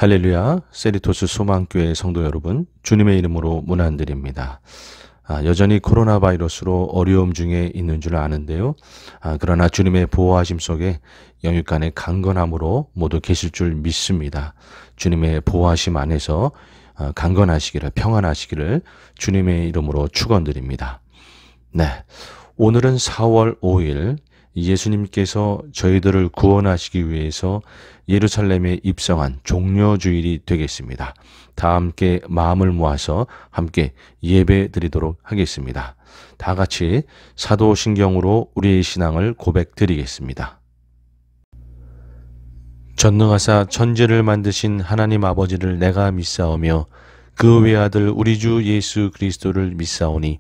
할렐루야, 세리토스 소망교회 성도 여러분, 주님의 이름으로 문안드립니다. 여전히 코로나 바이러스로 어려움 중에 있는 줄 아는데요. 그러나 주님의 보호하심 속에 영육간의 강건함으로 모두 계실 줄 믿습니다. 주님의 보호하심 안에서 강건하시기를, 평안하시기를 주님의 이름으로 축원드립니다. 네, 오늘은 4월 5일 예수님께서 저희들을 구원하시기 위해서 예루살렘에 입성한 종려주일이 되겠습니다. 다 함께 마음을 모아서 함께 예배 드리도록 하겠습니다. 다 같이 사도신경으로 우리의 신앙을 고백드리겠습니다. 전능하사 천지를 만드신 하나님 아버지를 내가 믿사오며 그 외아들 우리 주 예수 그리스도를 믿사오니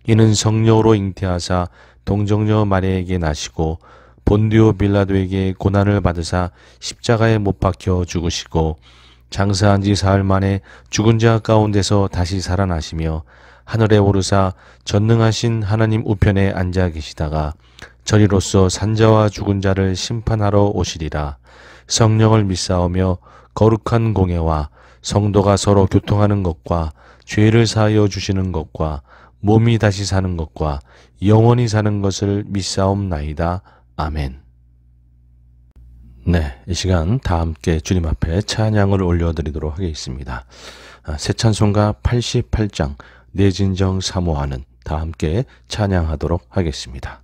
이는 성령으로 잉태하사 동정녀 마리아에게 나시고 본디오 빌라도에게 고난을 받으사 십자가에 못 박혀 죽으시고 장사한 지 사흘 만에 죽은 자 가운데서 다시 살아나시며 하늘에 오르사 전능하신 하나님 우편에 앉아 계시다가 저리로서 산자와 죽은 자를 심판하러 오시리라. 성령을 믿사오며 거룩한 공예와 성도가 서로 교통하는 것과 죄를 사하여 주시는 것과 몸이 다시 사는 것과 영원히 사는 것을 믿사옵나이다. 아멘. 네, 이 시간 다 함께 주님 앞에 찬양을 올려드리도록 하겠습니다. 새 찬송가 88장 내 진정 사모하는 다 함께 찬양하도록 하겠습니다.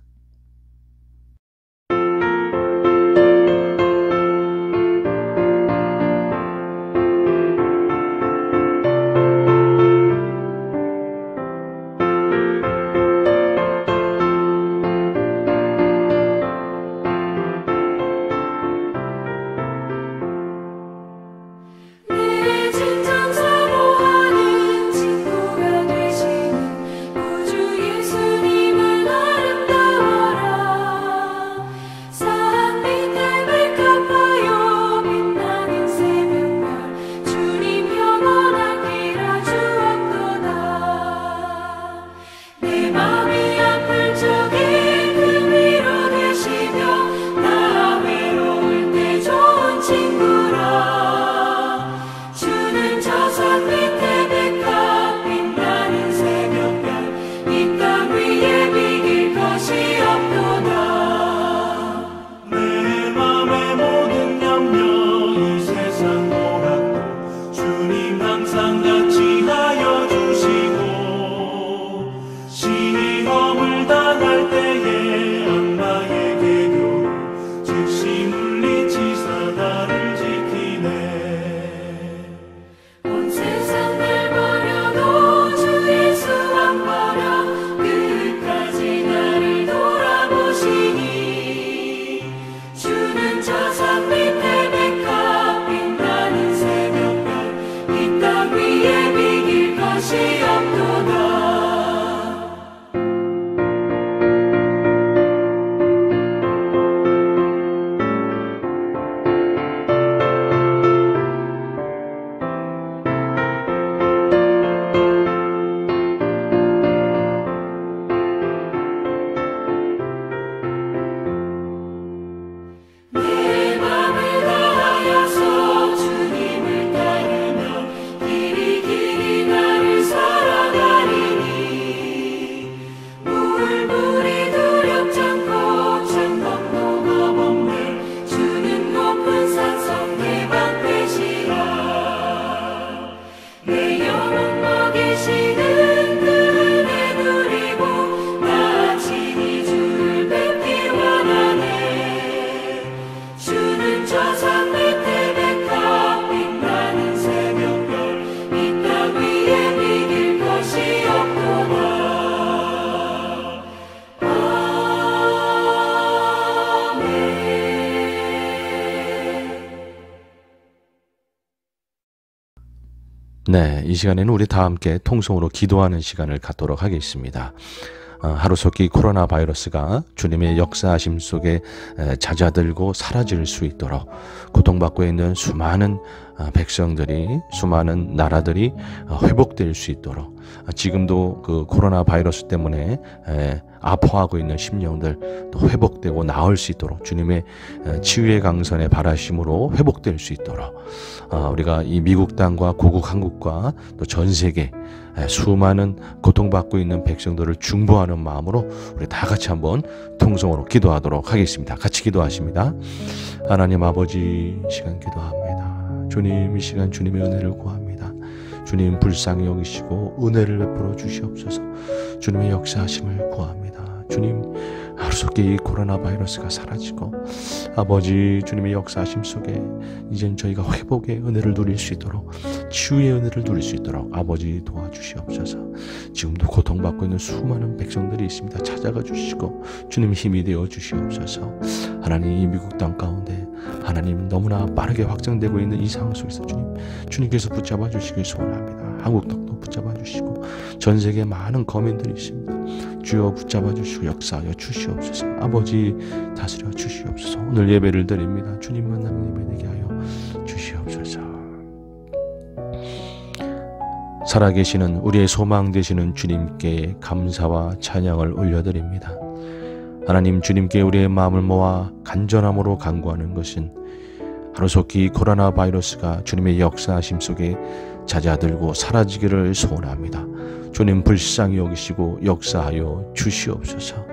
네, 이 시간에는 우리 다 함께 통성으로 기도하는 시간을 갖도록 하겠습니다. 하루속히 코로나 바이러스가 주님의 역사하심 속에 잦아들고 사라질 수 있도록 고통받고 있는 수많은 백성들이, 수많은 나라들이 회복될 수 있도록, 지금도 그 코로나 바이러스 때문에 아파하고 있는 심령들 또 회복되고 나을 수 있도록, 주님의 치유의 강선의 바라심으로 회복될 수 있도록, 우리가 이 미국 땅과 고국 한국과 또 전 세계 수많은 고통받고 있는 백성들을 중보하는 마음으로 우리 다 같이 한번 통성으로 기도하도록 하겠습니다. 같이 기도하십니다. 하나님 아버지, 이 시간 기도합니다. 주님, 이 시간 주님의 은혜를 구합니다. 주님 불쌍히 여기시고 은혜를 베풀어 주시옵소서. 주님의 역사하심을 구합니다. 주님, 하루속히 이 코로나 바이러스가 사라지고 아버지 주님의 역사하심 속에 이젠 저희가 회복의 은혜를 누릴 수 있도록, 치유의 은혜를 누릴 수 있도록 아버지 도와주시옵소서. 지금도 고통받고 있는 수많은 백성들이 있습니다. 찾아가 주시고 주님 힘이 되어 주시옵소서. 하나님, 이 미국 땅 가운데 하나님 너무나 빠르게 확장되고 있는 이 상황 속에서 주님께서 붙잡아 주시길 소원합니다. 한국 땅도 붙잡아 주시고 전 세계 많은 거민들이 있습니다. 주여 붙잡아 주시고 역사하여 주시옵소서. 아버지 다스려 주시옵소서. 오늘 예배를 드립니다. 주님 만나는 예배 되게 하여 주시옵소서. 살아계시는 우리의 소망 되시는 주님께 감사와 찬양을 올려드립니다. 하나님, 주님께 우리의 마음을 모아 간절함으로 간구하는 것은 하루속히 코로나 바이러스가 주님의 역사하심 속에 잦아들고 사라지기를 소원합니다. 주님 불쌍히 여기시고 역사하여 주시옵소서.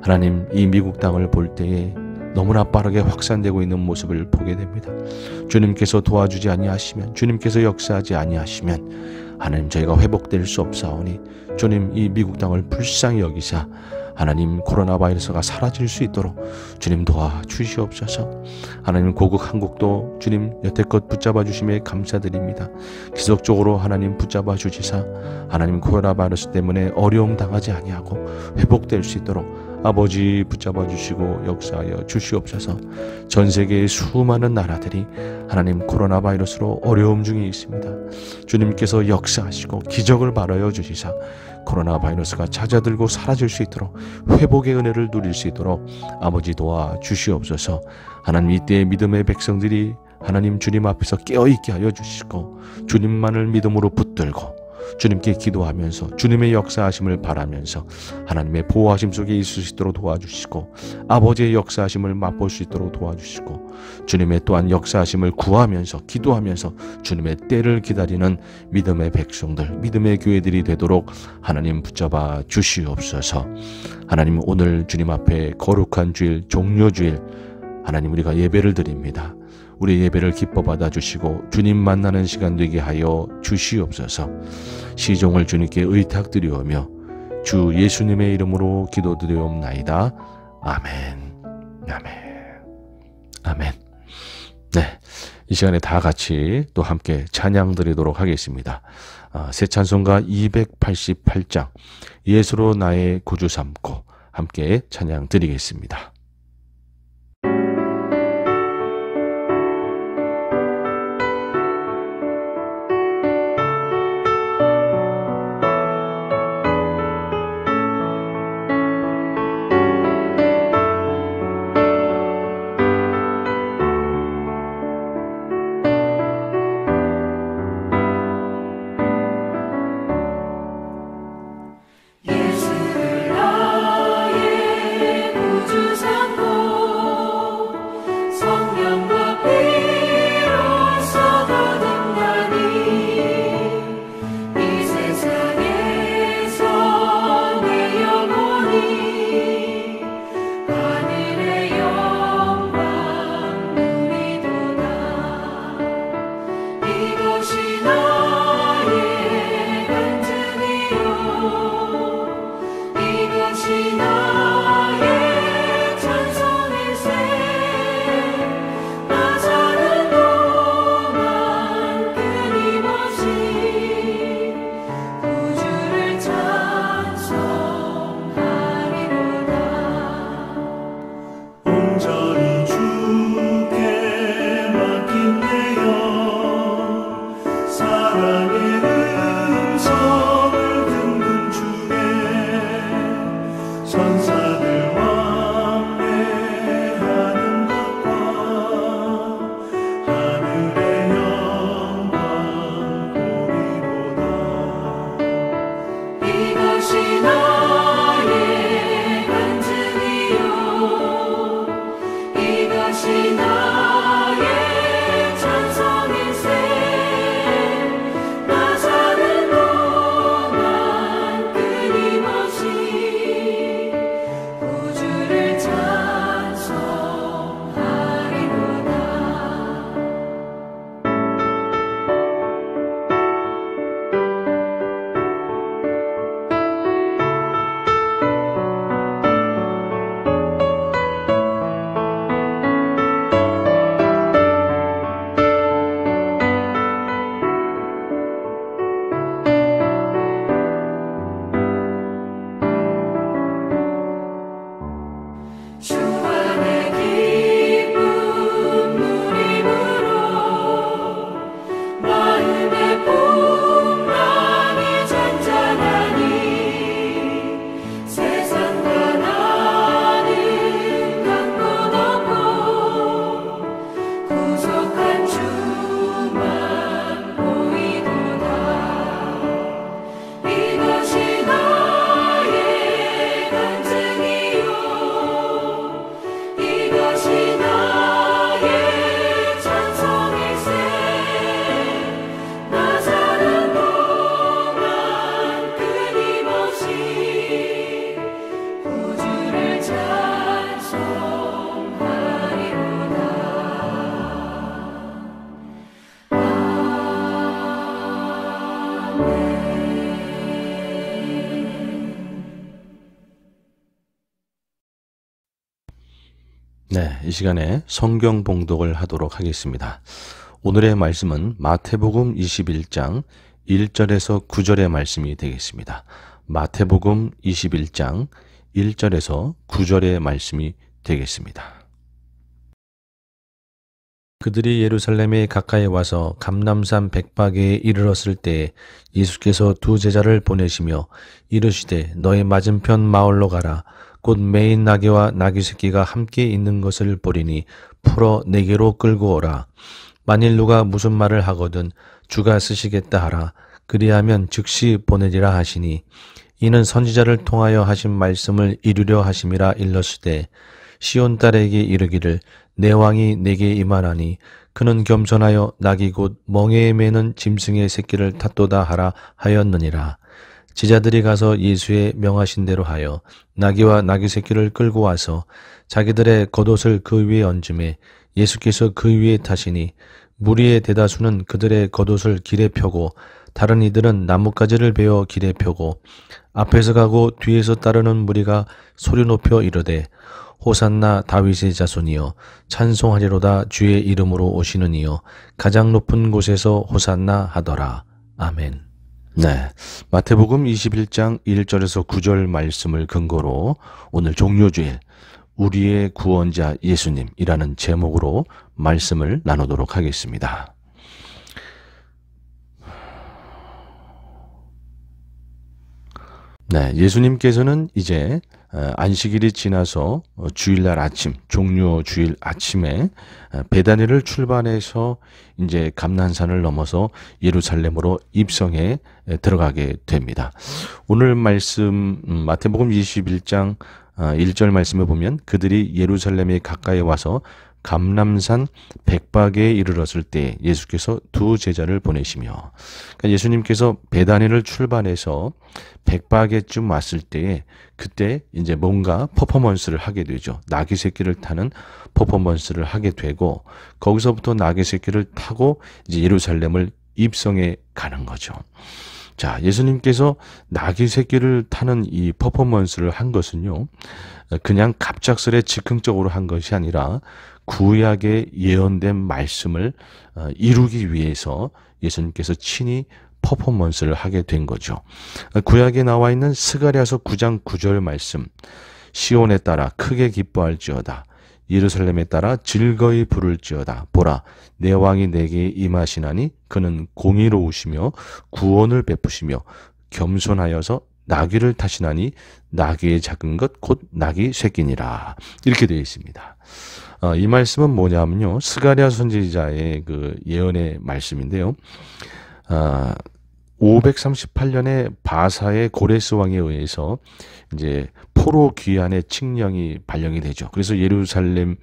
하나님, 이 미국 땅을 볼 때에 너무나 빠르게 확산되고 있는 모습을 보게 됩니다. 주님께서 도와주지 아니하시면, 주님께서 역사하지 아니하시면 하나님 저희가 회복될 수 없사오니 주님 이 미국 땅을 불쌍히 여기사 하나님 코로나 바이러스가 사라질 수 있도록 주님 도와주시옵소서. 하나님 고국 한국도 주님 여태껏 붙잡아 주심에 감사드립니다. 지속적으로 하나님 붙잡아 주시사 하나님 코로나 바이러스 때문에 어려움 당하지 아니하고 회복될 수 있도록 아버지 붙잡아 주시고 역사하여 주시옵소서. 전 세계의 수많은 나라들이 하나님 코로나 바이러스로 어려움 중에 있습니다. 주님께서 역사하시고 기적을 발하여 주시사 코로나 바이러스가 잦아들고 사라질 수 있도록 회복의 은혜를 누릴 수 있도록 아버지 도와 주시옵소서. 하나님, 이때의 믿음의 백성들이 하나님 주님 앞에서 깨어있게 하여 주시고 주님만을 믿음으로 붙들고 주님께 기도하면서 주님의 역사하심을 바라면서 하나님의 보호하심 속에 있을 수 있도록 도와주시고 아버지의 역사하심을 맛볼 수 있도록 도와주시고 주님의 또한 역사하심을 구하면서 기도하면서 주님의 때를 기다리는 믿음의 백성들, 믿음의 교회들이 되도록 하나님 붙잡아 주시옵소서. 하나님, 오늘 주님 앞에 거룩한 주일, 종료주일 하나님 우리가 예배를 드립니다. 우리 예배를 기뻐 받아주시고 주님 만나는 시간 되게 하여 주시옵소서. 시종을 주님께 의탁드리오며 주 예수님의 이름으로 기도드리옵나이다. 아멘. 아멘. 아멘. 네, 이 시간에 다 같이 또 함께 찬양 드리도록 하겠습니다. 새 찬송가 288장 예수로 나의 구주 삼고 함께 찬양 드리겠습니다. 예수 나의 구주 네, 이 시간에 성경 봉독을 하도록 하겠습니다. 오늘의 말씀은 마태복음 21장 1절에서 9절의 말씀이 되겠습니다. 마태복음 21장 1절에서 9절의 말씀이 되겠습니다. 그들이 예루살렘에 가까이 와서 감람산 백박에 이르렀을 때 예수께서 두 제자를 보내시며 이르시되 너희 맞은편 마을로 가라. 곧 매인 나귀와 나귀 새끼가 함께 있는 것을 보리니 풀어 내게로 끌고 오라. 만일 누가 무슨 말을 하거든 주가 쓰시겠다 하라. 그리하면 즉시 보내리라 하시니 이는 선지자를 통하여 하신 말씀을 이루려 하심이라 일렀으되 시온 딸에게 이르기를 내 왕이 내게 임하나니 그는 겸손하여 나귀 곧 멍에에 매는 짐승의 새끼를 탔도다 하라 하였느니라. 제자들이 가서 예수의 명하신 대로 하여 나귀와 나귀 새끼를 끌고 와서 자기들의 겉옷을 그 위에 얹음에 예수께서 그 위에 타시니 무리의 대다수는 그들의 겉옷을 길에 펴고 다른 이들은 나뭇가지를 베어 길에 펴고 앞에서 가고 뒤에서 따르는 무리가 소리 높여 이르되 호산나 다윗의 자손이여 찬송하리로다 주의 이름으로 오시는 이여 가장 높은 곳에서 호산나 하더라. 아멘. 네, 마태복음 21장 1절에서 9절 말씀을 근거로 오늘 종료주일 우리의 구원자 예수님이라는 제목으로 말씀을 나누도록 하겠습니다. 네, 예수님께서는 이제 안식일이 지나서 주일날 아침, 종료 주일 아침에 베다니를 출발해서 이제 감난산을 넘어서 예루살렘으로 입성해 들어가게 됩니다. 오늘 말씀 마태복음 21장 1절 말씀을 보면 그들이 예루살렘에 가까이 와서 감람산 백박에 이르렀을 때 예수께서 두 제자를 보내시며, 그러니까 예수님께서 베다니를 출발해서 백박에쯤 왔을 때에 그때 이제 뭔가 퍼포먼스를 하게 되죠. 나귀 새끼를 타는 퍼포먼스를 하게 되고 거기서부터 나귀 새끼를 타고 이제 예루살렘을 입성해 가는 거죠. 자, 예수님께서 나귀 새끼를 타는 이 퍼포먼스를 한 것은요, 그냥 갑작스레 즉흥적으로 한 것이 아니라 구약에 예언된 말씀을 이루기 위해서 예수님께서 친히 퍼포먼스를 하게 된 거죠. 구약에 나와 있는 스가랴서 9장 9절 말씀, 시온에 따라 크게 기뻐할지어다. 예루살렘에 따라 즐거이 부를지어다. 보라, 내 왕이 내게 임하시나니 그는 공의로우시며 구원을 베푸시며 겸손하여서 나귀를 타시나니 나귀의 작은 것 곧 나귀 새끼니라. 이렇게 되어 있습니다. 이 말씀은 뭐냐면요, 스가랴 선지자의 그 예언의 말씀인데요. 538년에 바사의 고레스 왕에 의해서 이제 포로 귀환의 칙령이 발령이 되죠. 그래서 예루살렘을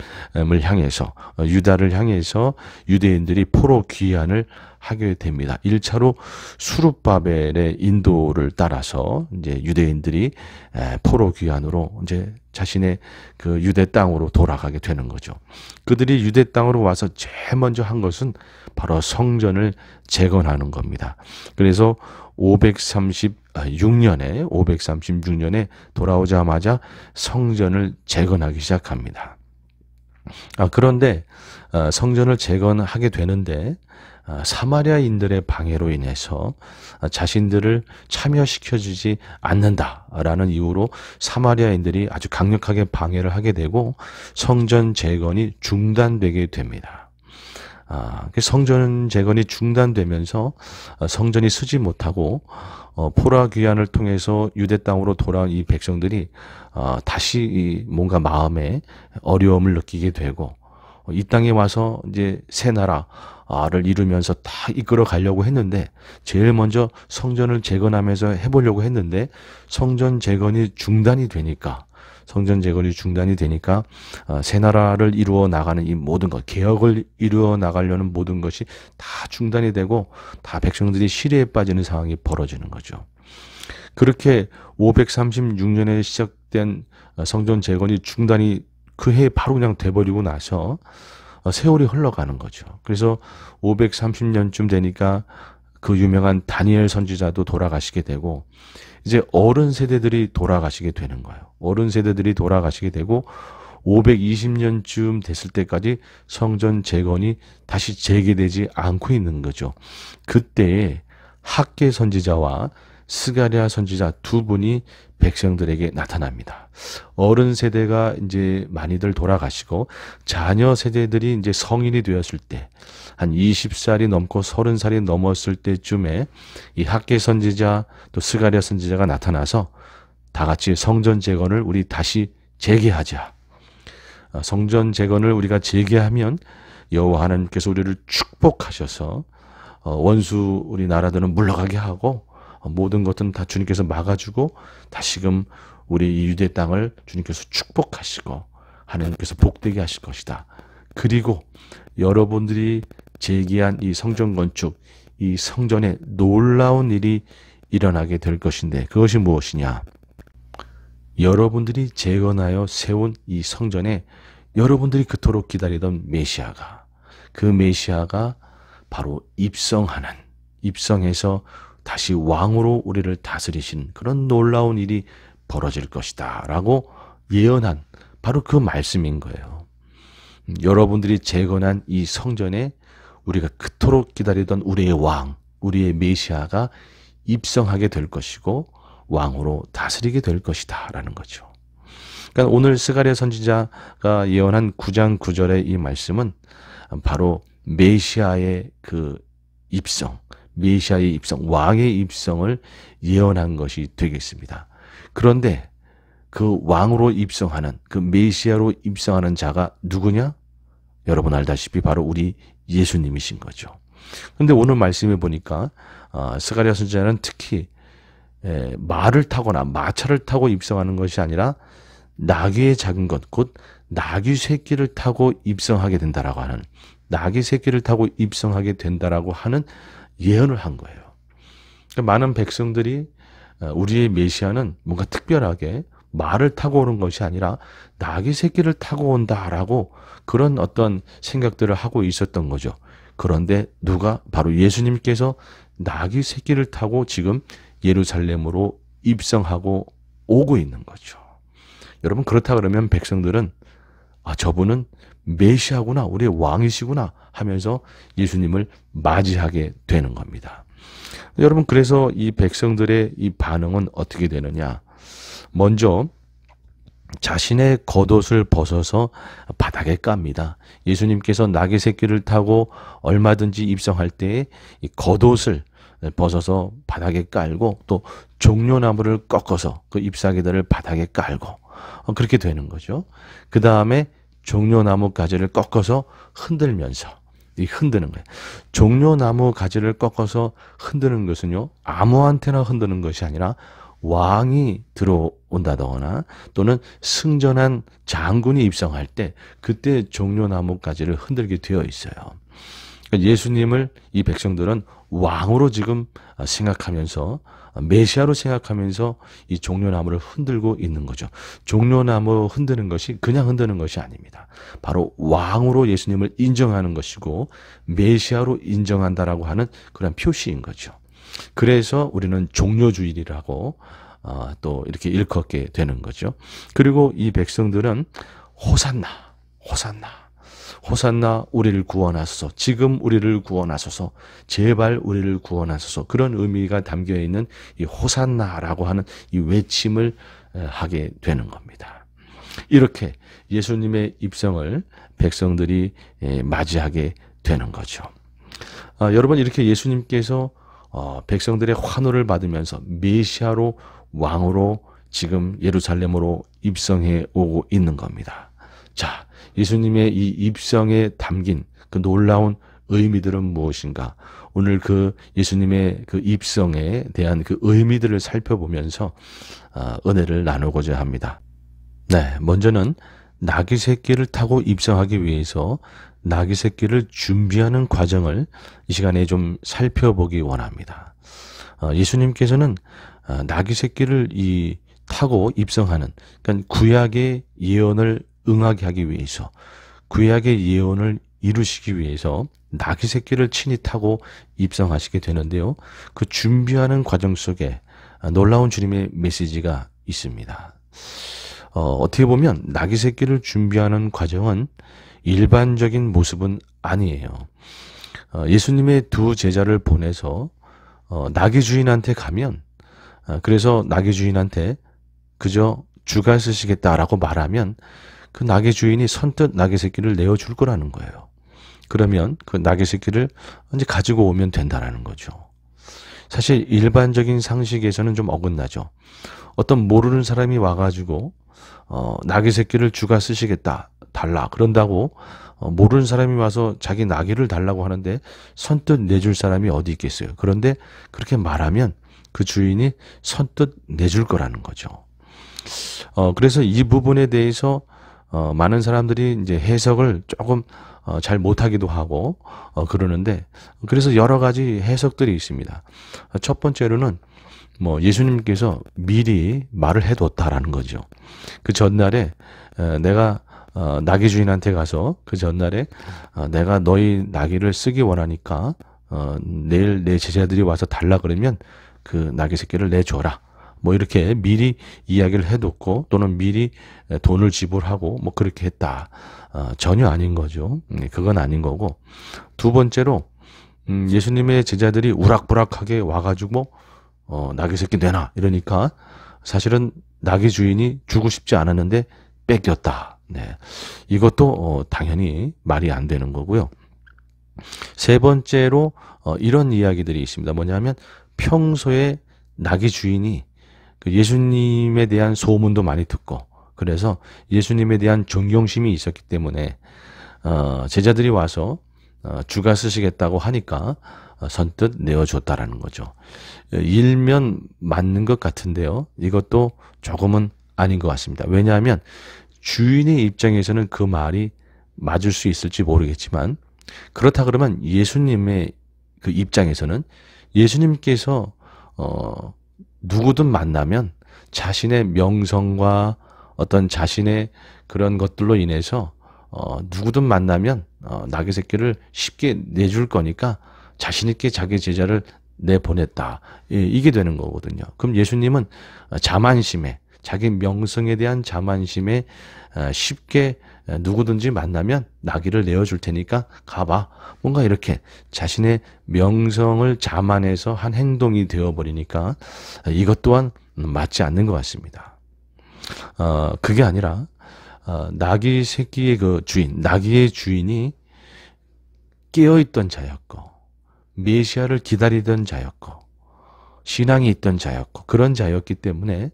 향해서 유다를 향해서 유대인들이 포로 귀환을 하게 됩니다. 1차로 수룹바벨의 인도를 따라서 이제 유대인들이 포로 귀환으로 이제 자신의 그 유대 땅으로 돌아가게 되는 거죠. 그들이 유대 땅으로 와서 제일 먼저 한 것은 바로 성전을 재건하는 겁니다. 그래서 536년에 돌아오자마자 성전을 재건하기 시작합니다. 그런데 성전을 재건하게 되는데 사마리아인들의 방해로 인해서 자신들을 참여시켜주지 않는다라는 이유로 사마리아인들이 아주 강력하게 방해를 하게 되고 성전 재건이 중단되게 됩니다. 성전 재건이 중단되면서 성전이 쓰지 못하고 포로 귀환을 통해서 유대 땅으로 돌아온 이 백성들이 다시 뭔가 마음에 어려움을 느끼게 되고 이 땅에 와서 이제 새 나라를 이루면서 다 이끌어 가려고 했는데 제일 먼저 성전을 재건하면서 해보려고 했는데 성전 재건이 중단이 되니까 새 나라를 이루어 나가는 이 모든 것, 개혁을 이루어 나가려는 모든 것이 다 중단이 되고 다 백성들이 시리에 빠지는 상황이 벌어지는 거죠. 그렇게 536년에 시작된 성전 재건이 중단이 그 해에 바로 그냥 돼버리고 나서 세월이 흘러가는 거죠. 그래서 530년쯤 되니까 그 유명한 다니엘 선지자도 돌아가시게 되고 이제 어른 세대들이 돌아가시게 되는 거예요. 어른 세대들이 돌아가시게 되고 520년쯤 됐을 때까지 성전 재건이 다시 재개되지 않고 있는 거죠. 그때에 학개 선지자와 스가랴 선지자 두 분이 백성들에게 나타납니다. 어른 세대가 이제 많이들 돌아가시고 자녀 세대들이 이제 성인이 되었을 때, 한 20살이 넘고 30살이 넘었을 때쯤에 이 학개 선지자 또 스가랴 선지자가 나타나서 다 같이 성전 재건을 우리 다시 재개하자. 성전 재건을 우리가 재개하면 여호와 하나님께서 우리를 축복하셔서 원수 우리 나라들은 물러가게 하고 모든 것은 다 주님께서 막아주고 다시금 우리 이 유대 땅을 주님께서 축복하시고 하나님께서 복되게 하실 것이다. 그리고 여러분들이 재개한 이 성전 건축, 이 성전에 놀라운 일이 일어나게 될 것인데 그것이 무엇이냐? 여러분들이 재건하여 세운 이 성전에 여러분들이 그토록 기다리던 메시아가, 그 메시아가 바로 입성해서 다시 왕으로 우리를 다스리신 그런 놀라운 일이 벌어질 것이다 라고 예언한 바로 그 말씀인 거예요. 여러분들이 재건한 이 성전에 우리가 그토록 기다리던 우리의 왕, 우리의 메시아가 입성하게 될 것이고 왕으로 다스리게 될 것이다 라는 거죠. 그러니까 오늘 스가랴 선지자가 예언한 9장 9절의 이 말씀은 바로 메시아의 그 입성, 메시아의 입성, 왕의 입성을 예언한 것이 되겠습니다. 그런데 그 왕으로 입성하는, 그 메시아로 입성하는 자가 누구냐? 여러분 알다시피 바로 우리 예수님이신 거죠. 그런데 오늘 말씀해 보니까 스가랴 선지자는 특히 말을 타거나 마차를 타고 입성하는 것이 아니라 나귀의 작은 것, 곧 나귀 새끼를 타고 입성하게 된다라고 하는, 나귀 새끼를 타고 입성하게 된다라고 하는 예언을 한 거예요. 그러니까 많은 백성들이 우리의 메시아는 뭔가 특별하게 말을 타고 오는 것이 아니라 나귀 새끼를 타고 온다라고 그런 어떤 생각들을 하고 있었던 거죠. 그런데 누가? 바로 예수님께서 나귀 새끼를 타고 지금 예루살렘으로 입성하고 오고 있는 거죠. 여러분 그렇다 그러면 백성들은 저분은 메시아구나, 우리의 왕이시구나 하면서 예수님을 맞이하게 되는 겁니다. 여러분 그래서 이 백성들의 이 반응은 어떻게 되느냐? 먼저 자신의 겉옷을 벗어서 바닥에 깝니다. 예수님께서 나귀 새끼를 타고 얼마든지 입성할 때에 이 겉옷을 벗어서 바닥에 깔고 또 종려나무를 꺾어서 그 잎사귀들을 바닥에 깔고 그렇게 되는 거죠. 그 다음에 종려나무 가지를 꺾어서 흔들면서 흔드는 거예요. 종려나무 가지를 꺾어서 흔드는 것은요, 아무한테나 흔드는 것이 아니라 왕이 들어온다거나 또는 승전한 장군이 입성할 때 그때 종려나무 가지를 흔들게 되어 있어요. 예수님을 이 백성들은 왕으로 지금 생각하면서, 메시아로 생각하면서 이 종려나무를 흔들고 있는 거죠. 종려나무 흔드는 것이 그냥 흔드는 것이 아닙니다. 바로 왕으로 예수님을 인정하는 것이고 메시아로 인정한다라고 하는 그런 표시인 거죠. 그래서 우리는 종려주일이라고 또 이렇게 일컫게 되는 거죠. 그리고 이 백성들은 호산나, 호산나, 호산나 우리를 구원하소서, 지금 우리를 구원하소서, 제발 우리를 구원하소서, 그런 의미가 담겨있는 이 호산나라고 하는 이 외침을 하게 되는 겁니다. 이렇게 예수님의 입성을 백성들이 맞이하게 되는 거죠. 여러분 이렇게 예수님께서 백성들의 환호를 받으면서 메시아로 왕으로 지금 예루살렘으로 입성해 오고 있는 겁니다. 자, 예수님의 이 입성에 담긴 그 놀라운 의미들은 무엇인가? 오늘 그 예수님의 그 입성에 대한 그 의미들을 살펴보면서 은혜를 나누고자 합니다. 네, 먼저는 나귀 새끼를 타고 입성하기 위해서 나귀 새끼를 준비하는 과정을 이 시간에 좀 살펴보기 원합니다. 예수님께서는 나귀 새끼를 타고 입성하는, 그러니까 구약의 예언을 응하게 하기 위해서, 구약의 예언을 이루시기 위해서 나귀 새끼를 친히 타고 입성하시게 되는데요. 그 준비하는 과정 속에 놀라운 주님의 메시지가 있습니다. 어떻게 보면 나귀 새끼를 준비하는 과정은 일반적인 모습은 아니에요. 예수님의 두 제자를 보내서 나귀 주인한테 가면, 그래서 나귀 주인한테 그저 주가 쓰시겠다라고 말하면 그 나귀 주인이 선뜻 나귀 새끼를 내어줄 거라는 거예요. 그러면 그 나귀 새끼를 이제 가지고 오면 된다라는 거죠. 사실 일반적인 상식에서는 좀 어긋나죠. 어떤 모르는 사람이 와가지고 나귀 새끼를 주가 쓰시겠다 달라 그런다고 모르는 사람이 와서 자기 나귀를 달라고 하는데 선뜻 내줄 사람이 어디 있겠어요. 그런데 그렇게 말하면 그 주인이 선뜻 내줄 거라는 거죠. 그래서 이 부분에 대해서 많은 사람들이 이제 해석을 조금 잘 못하기도 하고 그러는데, 그래서 여러 가지 해석들이 있습니다. 첫 번째로는 뭐 예수님께서 미리 말을 해뒀다라는 거죠. 그 전날에 내가 나귀 주인한테 가서 그 전날에 내가 너희 나귀를 쓰기 원하니까 내일 내 제자들이 와서 달라 그러면 그 나귀 새끼를 내줘라. 뭐 이렇게 미리 이야기를 해뒀고 또는 미리 돈을 지불하고 뭐 그렇게 했다. 전혀 아닌 거죠. 그건 아닌 거고, 두 번째로 예수님의 제자들이 우락부락하게 와가지고 나귀 새끼 내놔 이러니까 사실은 나귀 주인이 주고 싶지 않았는데 뺏겼다. 네, 이것도 당연히 말이 안 되는 거고요. 세 번째로 이런 이야기들이 있습니다. 뭐냐면 평소에 나귀 주인이 그 예수님에 대한 소문도 많이 듣고 그래서 예수님에 대한 존경심이 있었기 때문에 제자들이 와서 주가 쓰시겠다고 하니까 선뜻 내어줬다라는 거죠. 일면 맞는 것 같은데요. 이것도 조금은 아닌 것 같습니다. 왜냐하면 주인의 입장에서는 그 말이 맞을 수 있을지 모르겠지만, 그렇다 그러면 예수님의 그 입장에서는 예수님께서 누구든 만나면 자신의 명성과 어떤 자신의 그런 것들로 인해서 누구든 만나면 나귀 새끼를 쉽게 내줄 거니까 자신 있게 자기 제자를 내보냈다. 이게 되는 거거든요. 그럼 예수님은 자만심에, 자기 명성에 대한 자만심에 쉽게 누구든지 만나면 나귀를 내어줄 테니까 가봐. 뭔가 이렇게 자신의 명성을 자만해서 한 행동이 되어버리니까 이것 또한 맞지 않는 것 같습니다. 그게 아니라 나귀 새끼의 그 주인, 나귀의 주인이 깨어있던 자였고 메시아를 기다리던 자였고 신앙이 있던 자였고 그런 자였기 때문에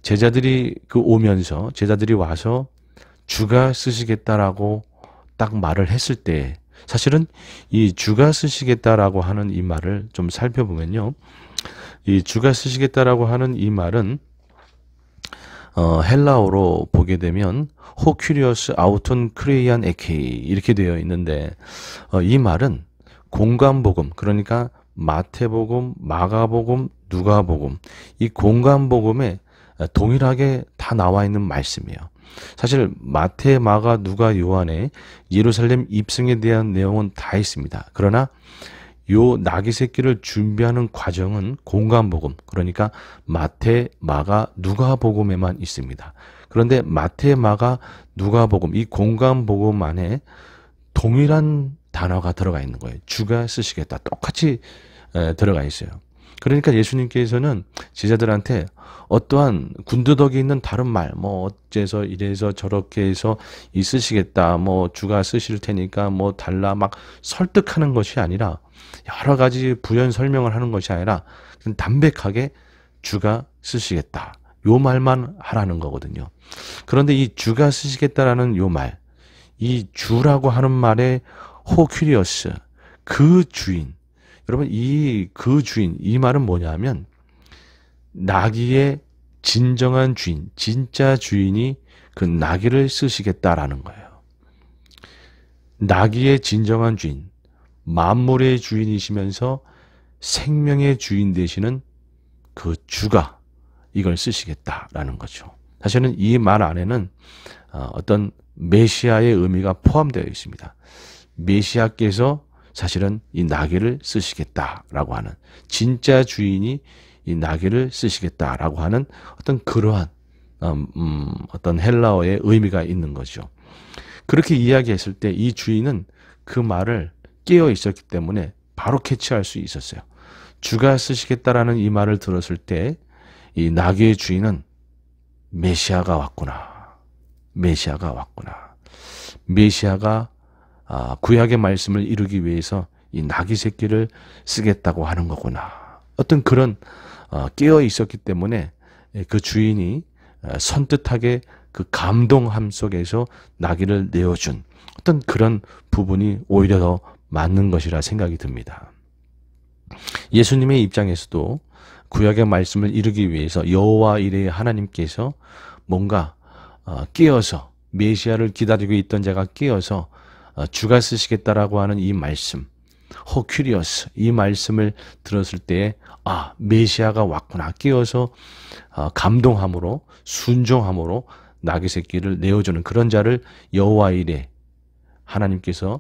제자들이 오면서 제자들이 와서 주가 쓰시겠다라고 딱 말을 했을 때, 사실은 이 주가 쓰시겠다라고 하는 이 말을 좀 살펴보면요, 이 주가 쓰시겠다라고 하는 이 말은 헬라어로 보게 되면 호큐리어스 아우톤 크레이안 에케이 이렇게 되어 있는데, 이 말은 공간복음, 그러니까 마태복음, 마가복음, 누가복음, 이 공간복음에 동일하게 다 나와 있는 말씀이에요. 사실 마태, 마가, 누가, 요한에 예루살렘 입성에 대한 내용은 다 있습니다. 그러나 요 나귀 새끼를 준비하는 과정은 공간복음, 그러니까 마태, 마가, 누가복음에만 있습니다. 그런데 마태, 마가, 누가복음, 이 공간복음 안에 동일한 단어가 들어가 있는 거예요. 주가 쓰시겠다. 똑같이 들어가 있어요. 그러니까 예수님께서는 제자들한테 어떠한 군더더기 있는 다른 말, 뭐 어째서 이래서 저렇게 해서 쓰시겠다, 뭐 주가 쓰실 테니까 뭐 달라 막 설득하는 것이 아니라, 여러 가지 부연 설명을 하는 것이 아니라 그냥 담백하게 주가 쓰시겠다, 요 말만 하라는 거거든요. 그런데 이 주가 쓰시겠다라는 요 말, 이 주라고 하는 말의 호큐리어스, 그 주인, 여러분 그 주인, 이 말은 뭐냐면 나귀의 진정한 주인, 진짜 주인이 그 나귀를 쓰시겠다라는 거예요. 나귀의 진정한 주인, 만물의 주인이시면서 생명의 주인 되시는 그 주가 이걸 쓰시겠다라는 거죠. 사실은 이 말 안에는 어떤 메시아의 의미가 포함되어 있습니다. 메시아께서 사실은 이 나귀를 쓰시겠다라고 하는, 진짜 주인이 이 나귀를 쓰시겠다라고 하는 어떤 그러한 어떤 헬라어의 의미가 있는 거죠. 그렇게 이야기했을 때 이 주인은 그 말을 깨어 있었기 때문에 바로 캐치할 수 있었어요. 주가 쓰시겠다라는 이 말을 들었을 때 이 나귀의 주인은 메시아가 왔구나. 메시아가 왔구나. 메시아가 구약의 말씀을 이루기 위해서 이 나귀 새끼를 쓰겠다고 하는 거구나. 어떤 그런 깨어 있었기 때문에 그 주인이 선뜻하게 그 감동함 속에서 나귀를 내어준 어떤 그런 부분이 오히려 더 맞는 것이라 생각이 듭니다. 예수님의 입장에서도 구약의 말씀을 이루기 위해서 여호와 이레의 하나님께서 뭔가 깨어서 메시아를 기다리고 있던 자가 깨어서 주가 쓰시겠다라고 하는 이 말씀, 호큐리오스, 이 말씀을 들었을 때에 메시아가 왔구나 깨어서 감동함으로 순종함으로 나귀 새끼를 내어주는 그런 자를 여호와 이레 하나님께서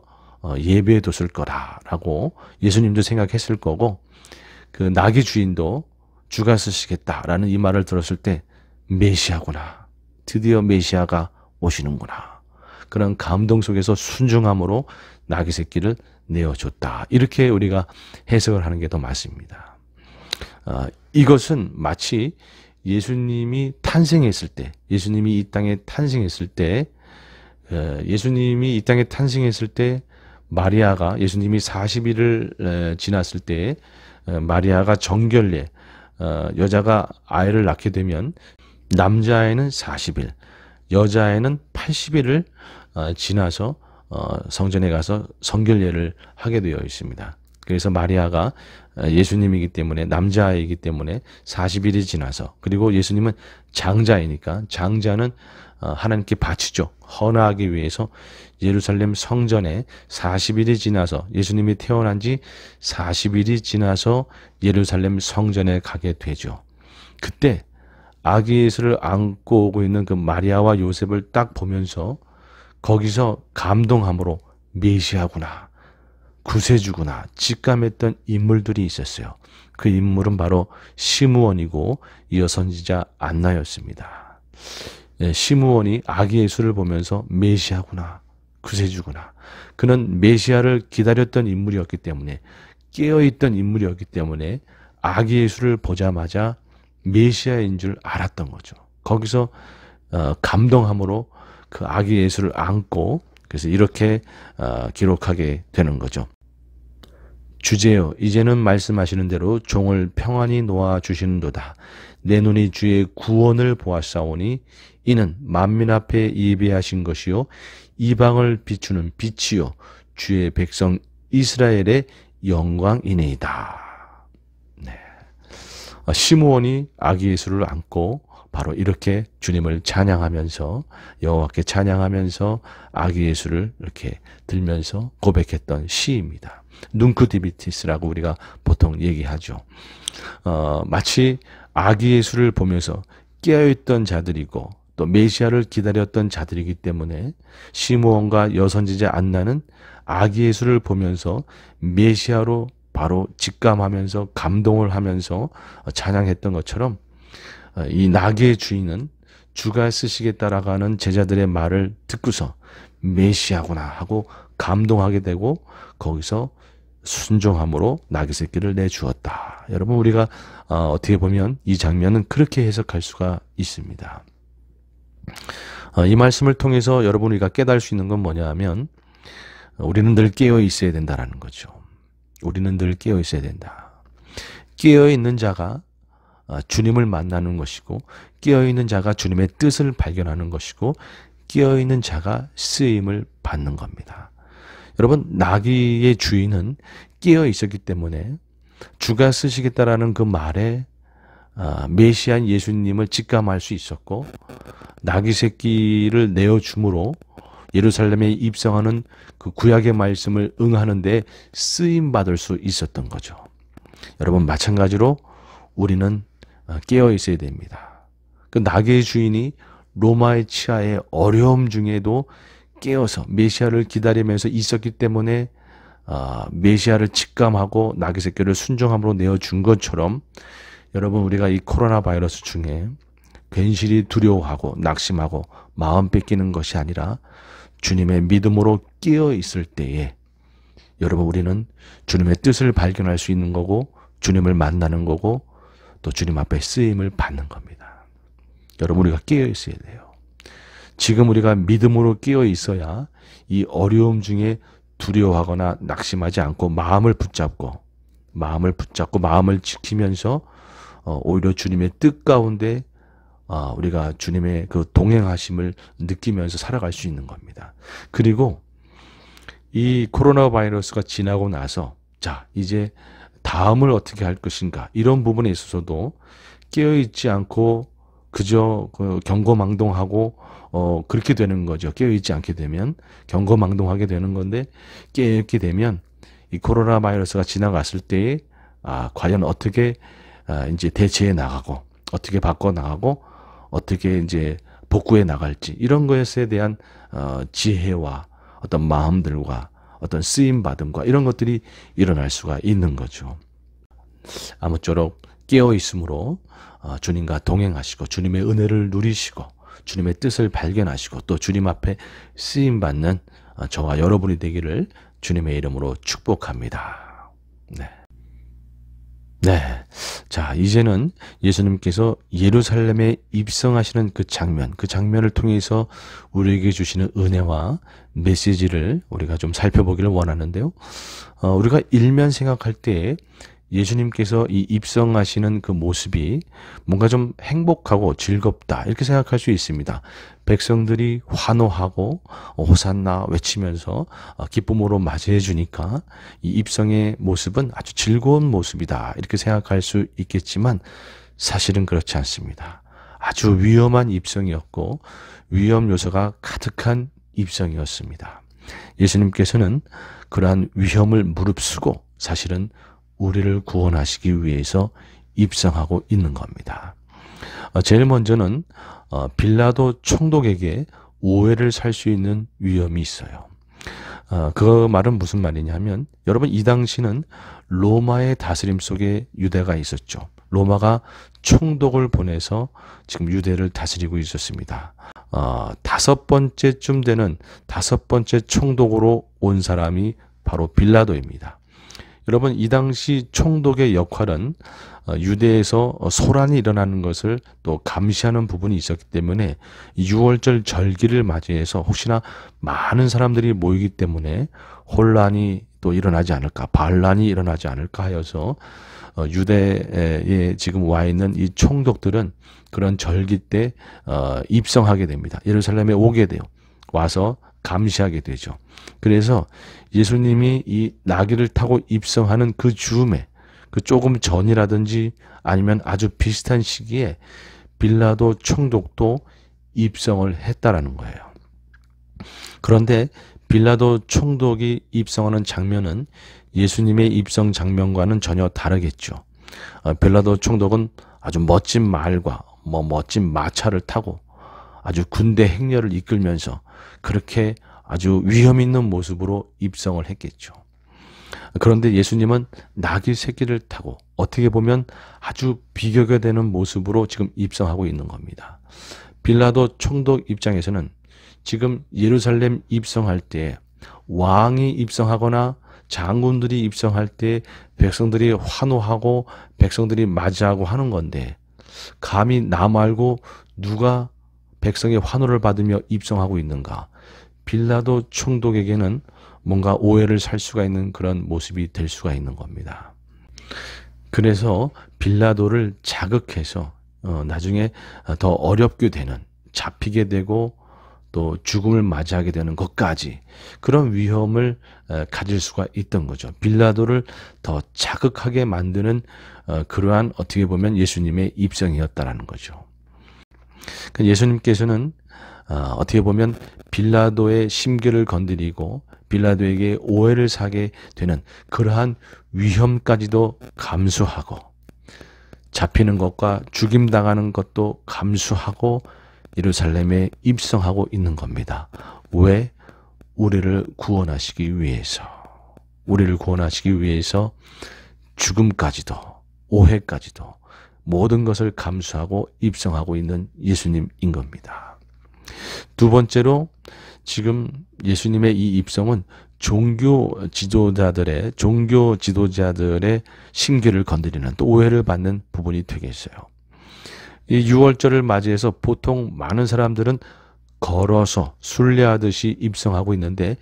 예배해 뒀을 거라라고 예수님도 생각했을 거고, 그 나귀 주인도 주가 쓰시겠다라는 이 말을 들었을 때 메시아구나, 드디어 메시아가 오시는구나, 그런 감동 속에서 순종함으로 나귀 새끼를 내어줬다, 이렇게 우리가 해석을 하는 게 더 맞습니다. 이것은 마치 예수님이 탄생했을 때, 예수님이 이 땅에 탄생했을 때 마리아가 예수님이 40일을 지났을 때 마리아가 정결례, 여자가 아이를 낳게 되면 남자아이는 40일, 여자아이는 80일을 지나서 성전에 가서 성결례를 하게 되어 있습니다. 그래서 마리아가 예수님이기 때문에, 남자아이이기 때문에 40일이 지나서, 그리고 예수님은 장자이니까 장자는 하나님께 바치죠. 헌화하기 위해서 예루살렘 성전에 40일이 지나서, 예수님이 태어난 지 40일이 지나서 예루살렘 성전에 가게 되죠. 그때 아기 예수를 안고 오고 있는 그 마리아와 요셉을 딱 보면서 거기서 감동함으로 메시아구나, 구세주구나 직감했던 인물들이 있었어요. 그 인물은 바로 시므온이고 이어 선지자 안나였습니다. 시므온이 아기 예수를 보면서 메시아구나, 구세주구나, 그는 메시아를 기다렸던 인물이었기 때문에, 깨어있던 인물이었기 때문에 아기 예수를 보자마자 메시아인 줄 알았던 거죠. 거기서 감동함으로 그 아기 예수를 안고, 그래서 이렇게 기록하게 되는 거죠. 주제여, 이제는 말씀하시는 대로 종을 평안히 놓아 주시는도다. 내 눈이 주의 구원을 보았사오니 이는 만민 앞에 예비하신 것이요 이방을 비추는 빛이요 주의 백성 이스라엘의 영광이니이다. 네. 시므온이 아기 예수를 안고 바로 이렇게 주님을 찬양하면서, 여호와께 찬양하면서 아기 예수를 이렇게 들면서 고백했던 시입니다. 뭉크디비티스라고 우리가 보통 얘기하죠. 마치 아기 예수를 보면서 깨어있던 자들이고 또 메시아를 기다렸던 자들이기 때문에 시므온과 여선지자 안나는 아기 예수를 보면서 메시아로 바로 직감하면서 감동을 하면서 찬양했던 것처럼, 이 나귀의 주인은 주가 쓰시겠다라고 하는 제자들의 말을 듣고서 메시아구나 하고 감동하게 되고 거기서 순종함으로 나귀 새끼를 내주었다. 여러분, 우리가 어떻게 보면 이 장면은 그렇게 해석할 수가 있습니다. 이 말씀을 통해서 여러분 우리가 깨달을 수 있는 건 뭐냐 하면, 우리는 늘 깨어 있어야 된다라는 거죠. 우리는 늘 깨어 있어야 된다. 깨어 있는 자가 주님을 만나는 것이고, 깨어 있는 자가 주님의 뜻을 발견하는 것이고, 깨어 있는 자가 쓰임을 받는 겁니다. 여러분, 나귀의 주인은 깨어 있었기 때문에 주가 쓰시겠다라는 그 말에 메시아인 예수님을 직감할 수 있었고, 나귀 새끼를 내어줌으로 예루살렘에 입성하는 그 구약의 말씀을 응하는 데 쓰임 받을 수 있었던 거죠. 여러분, 마찬가지로 우리는 깨어 있어야 됩니다. 그 나귀의 주인이 로마의 치하의 어려움 중에도 깨어서 메시아를 기다리면서 있었기 때문에 메시아를 직감하고 나귀 새끼를 순종함으로 내어준 것처럼, 여러분 우리가 이 코로나 바이러스 중에 괜시리 두려워하고 낙심하고 마음 뺏기는 것이 아니라 주님의 믿음으로 깨어 있을 때에 여러분 우리는 주님의 뜻을 발견할 수 있는 거고 주님을 만나는 거고 또 주님 앞에 쓰임을 받는 겁니다. 여러분 우리가 깨어 있어야 돼요. 지금 우리가 믿음으로 깨어 있어야 이 어려움 중에 두려워하거나 낙심하지 않고 마음을 붙잡고 마음을 지키면서 오히려 주님의 뜻 가운데 우리가 주님의 그 동행하심을 느끼면서 살아갈 수 있는 겁니다. 그리고 이 코로나 바이러스가 지나고 나서 자 이제 다음을 어떻게 할 것인가 이런 부분에 있어서도 깨어있지 않고 그저 경거망동하고 그렇게 되는 거죠. 깨어있지 않게 되면 경거망동하게 되는 건데 깨어있게 되면 이 코로나 바이러스가 지나갔을 때에 과연 어떻게 이제 대처해 나가고 어떻게 바꿔 나가고 어떻게 이제 복구해 나갈지 이런 것에 대한 지혜와 어떤 마음들과 어떤 쓰임 받음과 이런 것들이 일어날 수가 있는 거죠. 아무쪼록 깨어 있으므로 주님과 동행하시고 주님의 은혜를 누리시고 주님의 뜻을 발견하시고 또 주님 앞에 쓰임 받는 저와 여러분이 되기를 주님의 이름으로 축복합니다. 네. 자, 이제는 예수님께서 예루살렘에 입성하시는 그 장면을 통해서 우리에게 주시는 은혜와 메시지를 우리가 좀 살펴보기를 원하는데요. 우리가 일면 생각할 때 예수님께서 이 입성하시는 그 모습이 뭔가 좀 행복하고 즐겁다 이렇게 생각할 수 있습니다. 백성들이 환호하고 호산나 외치면서 기쁨으로 맞이해 주니까 이 입성의 모습은 아주 즐거운 모습이다 이렇게 생각할 수 있겠지만 사실은 그렇지 않습니다. 아주 위험한 입성이었고 위험 요소가 가득한 입성이었습니다. 예수님께서는 그러한 위험을 무릅쓰고 사실은 우리를 구원하시기 위해서 입성하고 있는 겁니다. 제일 먼저는 빌라도 총독에게 오해를 살 수 있는 위험이 있어요. 그 말은 무슨 말이냐면 여러분 이 당시는 로마의 다스림 속에 유대가 있었죠. 로마가 총독을 보내서 지금 유대를 다스리고 있었습니다. 다섯 번째 총독으로 온 사람이 바로 빌라도입니다. 여러분 이 당시 총독의 역할은 유대에서 소란이 일어나는 것을 또 감시하는 부분이 있었기 때문에 6월절 절기를 맞이해서 혹시나 많은 사람들이 모이기 때문에 혼란이 또 일어나지 않을까 반란이 일어나지 않을까 하여서 유대에 지금 와 있는 이 총독들은 그런 절기 때 입성하게 됩니다. 예루살렘에 오게 돼요. 와서 감시하게 되죠. 그래서 예수님이 이 나귀를 타고 입성하는 그 즈음에 그 조금 전이라든지 아니면 아주 비슷한 시기에 빌라도 총독도 입성을 했다라는 거예요. 그런데 빌라도 총독이 입성하는 장면은 예수님의 입성 장면과는 전혀 다르겠죠. 빌라도 총독은 아주 멋진 말과 멋진 마차를 타고 아주 군대 행렬을 이끌면서 그렇게 아주 위험 있는 모습으로 입성을 했겠죠. 그런데 예수님은 나귀 새끼를 타고 어떻게 보면 아주 비교가 되는 모습으로 지금 입성하고 있는 겁니다. 빌라도 총독 입장에서는 지금 예루살렘 입성할 때 왕이 입성하거나 장군들이 입성할 때 백성들이 환호하고 백성들이 맞이하고 하는 건데 감히 나 말고 누가 백성의 환호를 받으며 입성하고 있는가? 빌라도 총독에게는 뭔가 오해를 살 수가 있는 그런 모습이 될 수가 있는 겁니다. 그래서 빌라도를 자극해서 나중에 더 어렵게 되는 잡히게 되고 또 죽음을 맞이하게 되는 것까지 그런 위험을 가질 수가 있던 거죠. 빌라도를 더 자극하게 만드는 그러한 어떻게 보면 예수님의 입성이었다라는 거죠. 예수님께서는 어떻게 보면 빌라도의 심기를 건드리고 빌라도에게 오해를 사게 되는 그러한 위험까지도 감수하고 잡히는 것과 죽임당하는 것도 감수하고 예루살렘에 입성하고 있는 겁니다. 왜? 우리를 구원하시기 위해서. 우리를 구원하시기 위해서 죽음까지도 오해까지도 모든 것을 감수하고 입성하고 있는 예수님인 겁니다. 두 번째로 지금 예수님의 이 입성은 종교 지도자들의 신기를 건드리는 또 오해를 받는 부분이 되겠어요. 이 6월절을 맞이해서 보통 많은 사람들은 걸어서 순례하듯이 입성하고 있는데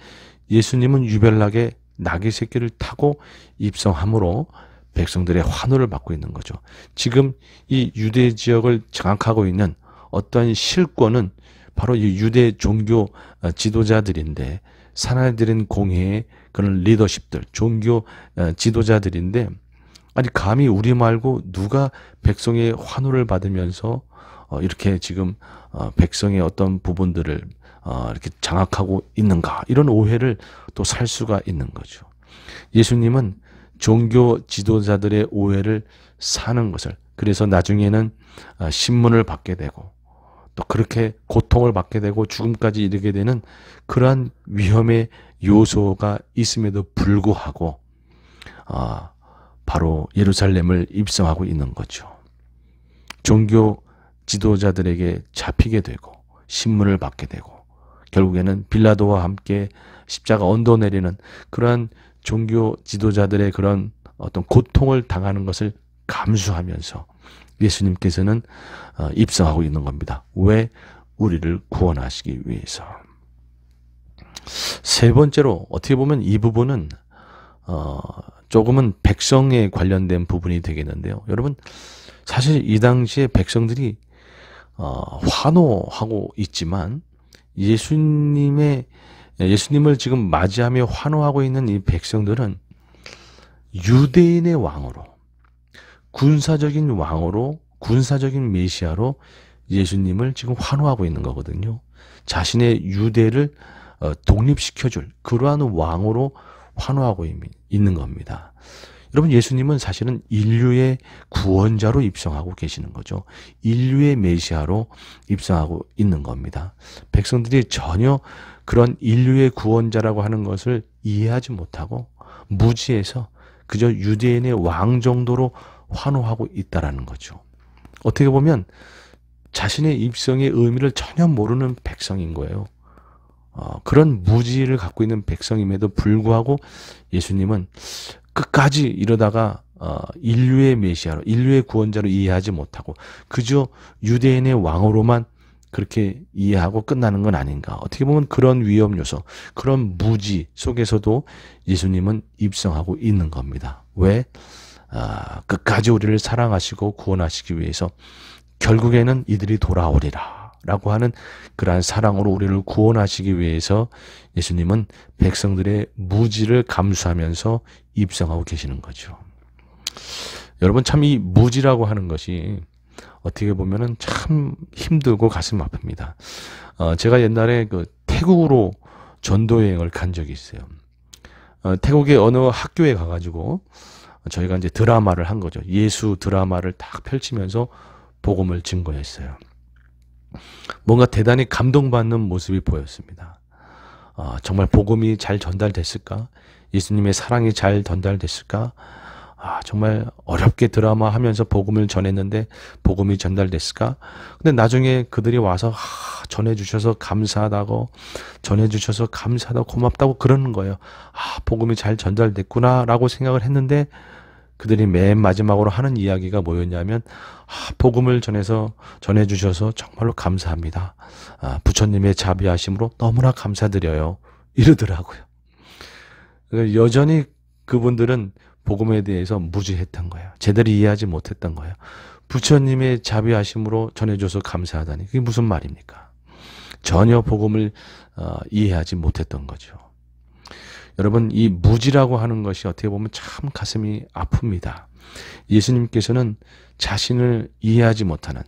예수님은 유별나게 나귀 새끼를 타고 입성함으로 백성들의 환호를 받고 있는 거죠. 지금 이 유대 지역을 장악하고 있는 어떤 실권은 바로 이 유대 종교 지도자들인데, 사나이들인 공회의 그런 리더십들, 종교 지도자들인데, 아니 감히 우리 말고 누가 백성의 환호를 받으면서 이렇게 지금 백성의 어떤 부분들을 이렇게 장악하고 있는가, 이런 오해를 또 살 수가 있는 거죠. 예수님은 종교 지도자들의 오해를 사는 것을, 그래서 나중에는 신문을 받게 되고 또 그렇게 고통을 받게 되고 죽음까지 이르게 되는 그러한 위험의 요소가 있음에도 불구하고 바로 예루살렘을 입성하고 있는 거죠. 종교 지도자들에게 잡히게 되고 신문을 받게 되고 결국에는 빌라도와 함께 십자가 언도 내리는 그러한 종교 지도자들의 그런 어떤 고통을 당하는 것을 감수하면서 예수님께서는 입성하고 있는 겁니다. 왜? 우리를 구원하시기 위해서. 세 번째로 어떻게 보면 이 부분은 조금은 백성에 관련된 부분이 되겠는데요. 여러분, 사실 이 당시에 백성들이 환호하고 있지만 예수님을 지금 맞이하며 환호하고 있는 이 백성들은 유대인의 왕으로, 군사적인 왕으로, 군사적인 메시아로 예수님을 지금 환호하고 있는 거거든요. 자신의 유대를 독립시켜줄 그러한 왕으로 환호하고 있는 겁니다. 여러분, 예수님은 사실은 인류의 구원자로 입성하고 계시는 거죠. 인류의 메시아로 입성하고 있는 겁니다. 백성들이 전혀 그런 인류의 구원자라고 하는 것을 이해하지 못하고 무지해서 그저 유대인의 왕 정도로 환호하고 있다라는 거죠. 어떻게 보면 자신의 입성의 의미를 전혀 모르는 백성인 거예요. 그런 무지를 갖고 있는 백성임에도 불구하고 예수님은 끝까지 이러다가 인류의 메시아로, 인류의 구원자로 이해하지 못하고 그저 유대인의 왕으로만 그렇게 이해하고 끝나는 건 아닌가. 어떻게 보면 그런 위험 요소, 그런 무지 속에서도 예수님은 입성하고 있는 겁니다. 왜? 끝까지 우리를 사랑하시고 구원하시기 위해서 결국에는 이들이 돌아오리라 라고 하는 그러한 사랑으로 우리를 구원하시기 위해서 예수님은 백성들의 무지를 감수하면서 입성하고 계시는 거죠. 여러분, 참 이 무지라고 하는 것이 어떻게 보면은 참 힘들고 가슴 아픕니다. 제가 옛날에 그 태국으로 전도여행을 간 적이 있어요. 태국의 어느 학교에 가가지고 저희가 이제 드라마를 한 거죠. 예수 드라마를 딱 펼치면서 복음을 증거했어요. 뭔가 대단히 감동받는 모습이 보였습니다. 정말 복음이 잘 전달됐을까? 예수님의 사랑이 잘 전달됐을까? 정말 어렵게 드라마 하면서 복음을 전했는데 복음이 전달됐을까? 근데 나중에 그들이 와서 전해주셔서 감사하다고, 전해주셔서 감사하다고, 고맙다고 그러는 거예요. 복음이 잘 전달됐구나 라고 생각을 했는데 그들이 맨 마지막으로 하는 이야기가 뭐였냐면 복음을 전해주셔서 정말로 감사합니다. 부처님의 자비하심으로 너무나 감사드려요. 이러더라고요. 여전히 그분들은 복음에 대해서 무지했던 거예요. 제대로 이해하지 못했던 거예요. 부처님의 자비하심으로 전해줘서 감사하다니 그게 무슨 말입니까? 전혀 복음을 이해하지 못했던 거죠. 여러분, 이 무지라고 하는 것이 어떻게 보면 참 가슴이 아픕니다. 예수님께서는 자신을 이해하지 못하는,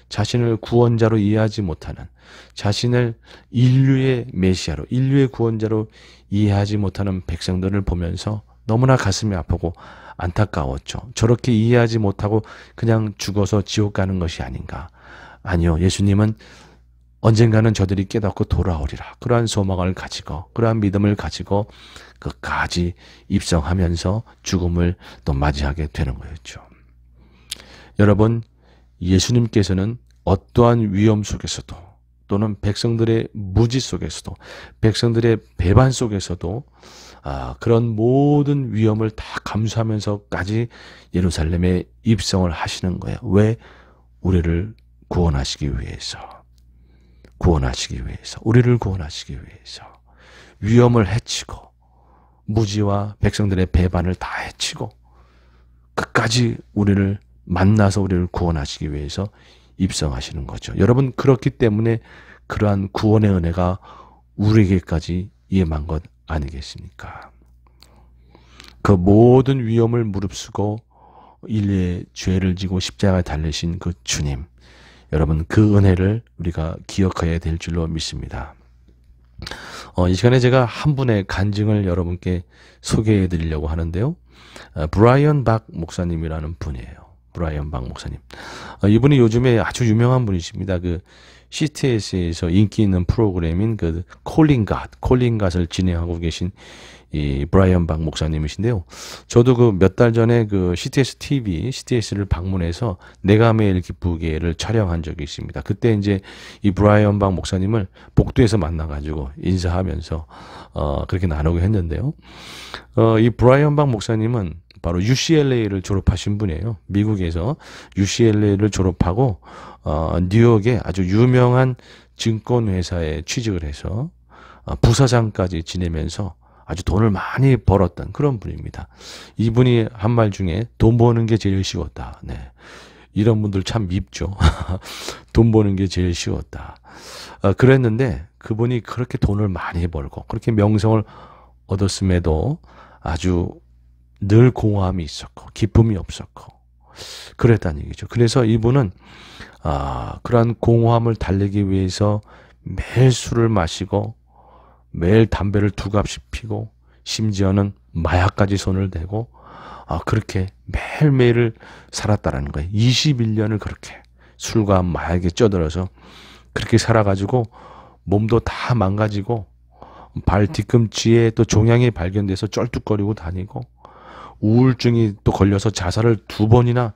자신을 구원자로 이해하지 못하는, 자신을 인류의 메시아로, 인류의 구원자로 이해하지 못하는 백성들을 보면서 너무나 가슴이 아프고 안타까웠죠. 저렇게 이해하지 못하고 그냥 죽어서 지옥 가는 것이 아닌가. 아니요, 예수님은 언젠가는 저들이 깨닫고 돌아오리라. 그러한 소망을 가지고, 그러한 믿음을 가지고 끝까지 입성하면서 죽음을 또 맞이하게 되는 거였죠. 여러분, 예수님께서는 어떠한 위험 속에서도 또는 백성들의 무지 속에서도 백성들의 배반 속에서도 그런 모든 위험을 다 감수하면서까지 예루살렘에 입성을 하시는 거예요. 왜? 우리를 구원하시기 위해서. 우리를 구원하시기 위해서. 위험을 해치고 무지와 백성들의 배반을 다 해치고 끝까지 우리를 만나서 우리를 구원하시기 위해서 입성하시는 거죠. 여러분, 그렇기 때문에 그러한 구원의 은혜가 우리에게까지 임한 것 아니겠습니까? 그 모든 위험을 무릅쓰고 인류의 죄를 지고 십자가에 달리신 그 주님, 여러분, 그 은혜를 우리가 기억해야 될 줄로 믿습니다. 이 시간에 제가 한 분의 간증을 여러분께 소개해 드리려고 하는데요. 브라이언 박 목사님이라는 분이에요. 브라이언 박 목사님. 이분이 요즘에 아주 유명한 분이십니다. 그 CTS에서 인기 있는 프로그램인 그 콜링 갓을 진행하고 계신 이 브라이언 박 목사님이신데요. 저도 그 몇 달 전에 그 CTS를 방문해서 내가 매일 기쁘게를 촬영한 적이 있습니다. 그때 이제 이 브라이언 박 목사님을 복도에서 만나가지고 인사하면서 그렇게 나누고 했는데요. 이 브라이언 박 목사님은 바로 UCLA를 졸업하신 분이에요. 미국에서 UCLA를 졸업하고 뉴욕의 아주 유명한 증권회사에 취직을 해서 부사장까지 지내면서 아주 돈을 많이 벌었던 그런 분입니다. 이분이 한 말 중에 돈 버는 게 제일 쉬웠다. 네. 이런 분들 참 밉죠. 돈 버는 게 제일 쉬웠다. 그랬는데 그분이 그렇게 돈을 많이 벌고 그렇게 명성을 얻었음에도 아주 늘 공허함이 있었고 기쁨이 없었고 그랬다는 얘기죠. 그래서 이분은 그러한 공허함을 달래기 위해서 매일 술을 마시고 매일 담배를 2갑씩 피고 심지어는 마약까지 손을 대고 그렇게 매일매일을 살았다라는 거예요. 21년을 그렇게 술과 마약에 쪄들어서 그렇게 살아가지고 몸도 다 망가지고 발 뒤꿈치에 또 종양이 발견돼서 쩔뚝거리고 다니고 우울증이 또 걸려서 자살을 2번이나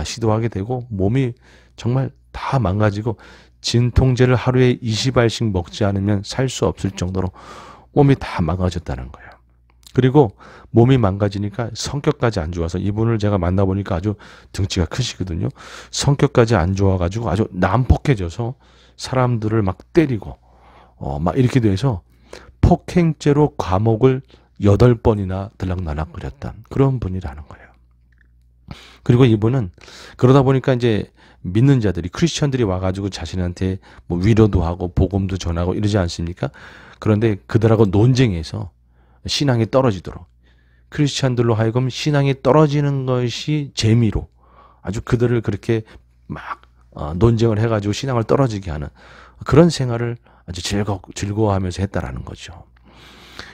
시도하게 되고 몸이 정말 다 망가지고 진통제를 하루에 20알씩 먹지 않으면 살 수 없을 정도로 몸이 다 망가졌다는 거예요. 그리고 몸이 망가지니까 성격까지 안 좋아서 이분을 제가 만나보니까 아주 등치가 크시거든요. 성격까지 안 좋아가지고 아주 난폭해져서 사람들을 막 때리고 막 이렇게 돼서 폭행죄로 감옥을 8번이나 들락날락거렸던 그런 분이라는 거예요. 그리고 이분은 그러다 보니까 이제 믿는 자들이 크리스천들이 와가지고 자신한테 뭐 위로도 하고 복음도 전하고 이러지 않습니까? 그런데 그들하고 논쟁해서 신앙이 떨어지도록 크리스천들로 하여금 신앙이 떨어지는 것이 재미로 아주 그들을 그렇게 막 논쟁을 해가지고 신앙을 떨어지게 하는 그런 생활을 아주 즐거워하면서 했다라는 거죠.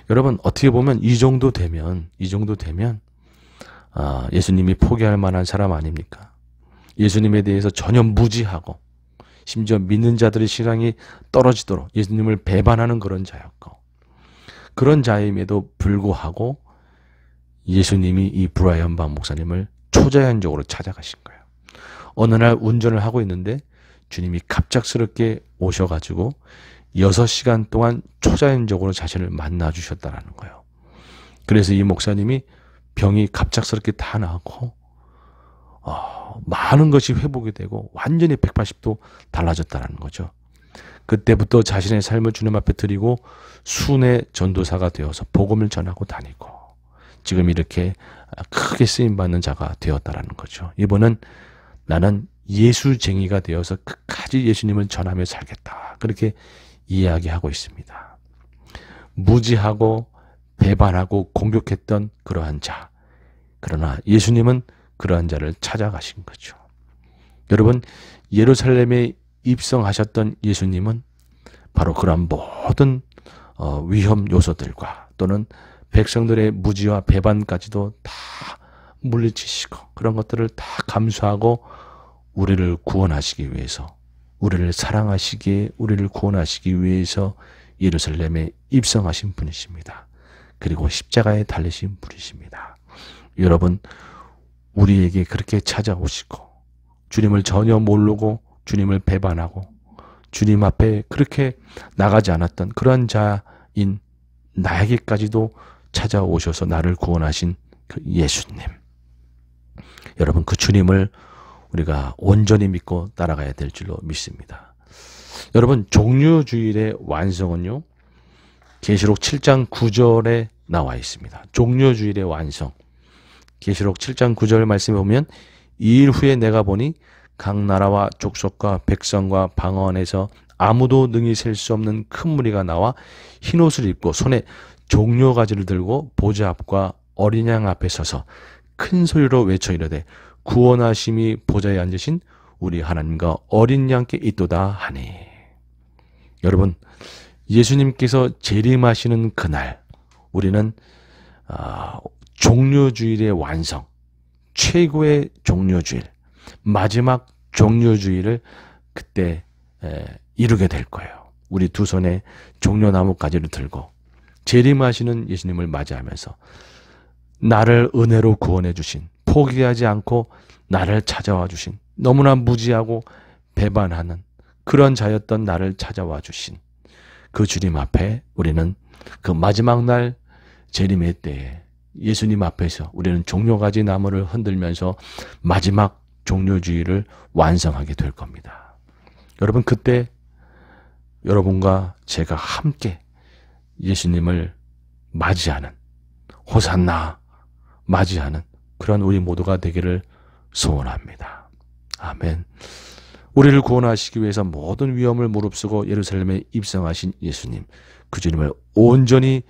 여러분, 어떻게 보면 이 정도 되면 예수님이 포기할 만한 사람 아닙니까? 예수님에 대해서 전혀 무지하고 심지어 믿는 자들의 신앙이 떨어지도록 예수님을 배반하는 그런 자였고 그런 자임에도 불구하고 예수님이 이 브라이언 박 목사님을 초자연적으로 찾아가신 거예요. 어느 날 운전을 하고 있는데 주님이 갑작스럽게 오셔가지고 6시간 동안 초자연적으로 자신을 만나주셨다는 거예요. 그래서 이 목사님이 병이 갑작스럽게 다 나았고 많은 것이 회복이 되고 완전히 180도 달라졌다는 거죠. 그때부터 자신의 삶을 주님 앞에 드리고 순회 전도사가 되어서 복음을 전하고 다니고 지금 이렇게 크게 쓰임받는 자가 되었다는 거죠. 이분은 나는 예수쟁이가 되어서 끝까지 예수님을 전하며 살겠다. 그렇게 이야기하고 있습니다. 무지하고 배반하고 공격했던 그러한 자. 그러나 예수님은 그러한 자를 찾아가신 거죠. 여러분, 예루살렘에 입성하셨던 예수님은 바로 그러한 모든 위험 요소들과 또는 백성들의 무지와 배반까지도 다 물리치시고 그런 것들을 다 감수하고 우리를 구원하시기 위해서 우리를 사랑하시기에 우리를 구원하시기 위해서 예루살렘에 입성하신 분이십니다. 그리고 십자가에 달리신 분이십니다. 여러분, 우리에게 그렇게 찾아오시고 주님을 전혀 모르고 주님을 배반하고 주님 앞에 그렇게 나가지 않았던 그런 자인 나에게까지도 찾아오셔서 나를 구원하신 그 예수님. 여러분, 그 주님을 우리가 온전히 믿고 따라가야 될 줄로 믿습니다. 여러분, 종료주일의 완성은요, 계시록 7장 9절에 나와 있습니다. 종료주일의 완성. 계시록 7장 9절 말씀에 보면 이 일 후에 내가 보니 각 나라와 족속과 백성과 방언에서 아무도 능히 셀 수 없는 큰 무리가 나와 흰옷을 입고 손에 종려가지를 들고 보좌 앞과 어린 양 앞에 서서 큰 소리로 외쳐 이르되 구원하심이 보좌에 앉으신 우리 하나님과 어린 양께 있도다 하니. 여러분, 예수님께서 재림하시는 그날 우리는 종료주일의 완성, 최고의 종료주일, 마지막 종료주일을 그때 이루게 될 거예요. 우리 두 손에 종려나무 가지를 들고 재림하시는 예수님을 맞이하면서 나를 은혜로 구원해 주신, 포기하지 않고 나를 찾아와 주신, 너무나 무지하고 배반하는 그런 자였던 나를 찾아와 주신 그 주님 앞에 우리는 그 마지막 날 재림의 때에 예수님 앞에서 우리는 종려가지 나무를 흔들면서 마지막 종료주의를 완성하게 될 겁니다. 여러분, 그때 여러분과 제가 함께 예수님을 맞이하는, 호산나 맞이하는 그런 우리 모두가 되기를 소원합니다. 아멘. 우리를 구원하시기 위해서 모든 위험을 무릅쓰고 예루살렘에 입성하신 예수님, 그 주님을 온전히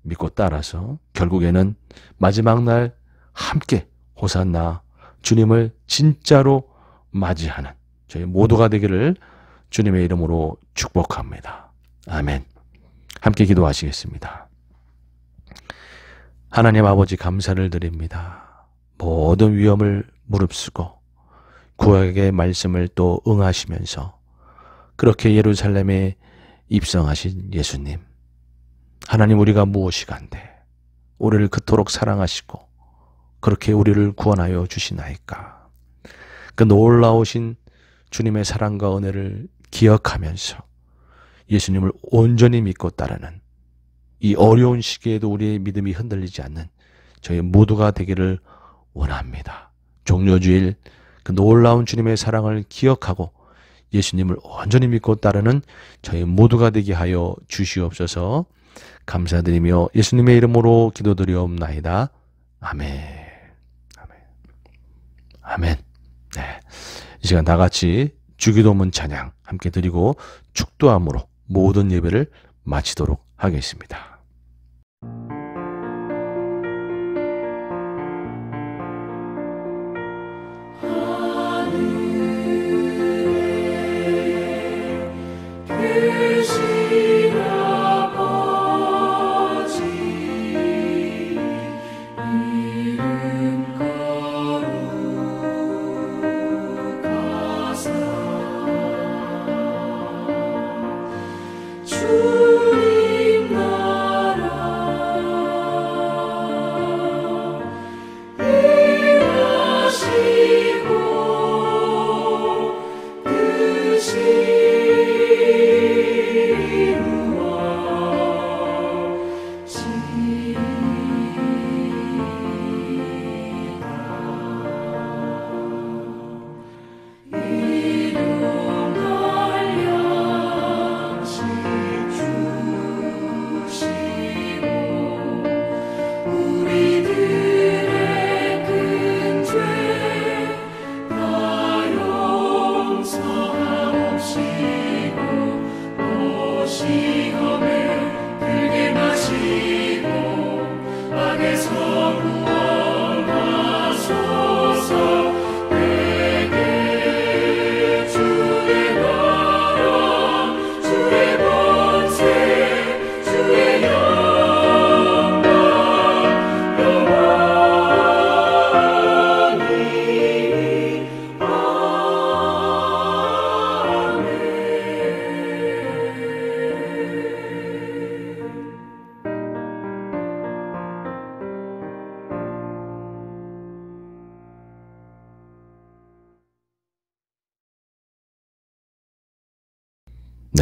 믿고 따라서 결국에는 마지막 날 함께 호산나 주님을 진짜로 맞이하는 저희 모두가 되기를 주님의 이름으로 축복합니다. 아멘. 함께 기도하시겠습니다. 하나님 아버지, 감사를 드립니다. 모든 위험을 무릅쓰고 구약의 말씀을 또 응하시면서 그렇게 예루살렘에 입성하신 예수님, 하나님, 우리가 무엇이간데 우리를 그토록 사랑하시고 그렇게 우리를 구원하여 주시나이까. 그 놀라우신 주님의 사랑과 은혜를 기억하면서 예수님을 온전히 믿고 따르는 이 어려운 시기에도 우리의 믿음이 흔들리지 않는 저희 모두가 되기를 원합니다. 종료주일 그 놀라운 주님의 사랑을 기억하고 예수님을 온전히 믿고 따르는 저희 모두가 되게 하여 주시옵소서. 감사드리며 예수님의 이름으로 기도드리옵나이다. 아멘. 아멘. 아멘. 네. 이 시간 다 같이 주기도문 찬양 함께 드리고 축도함으로 모든 예배를 마치도록 하겠습니다. 주님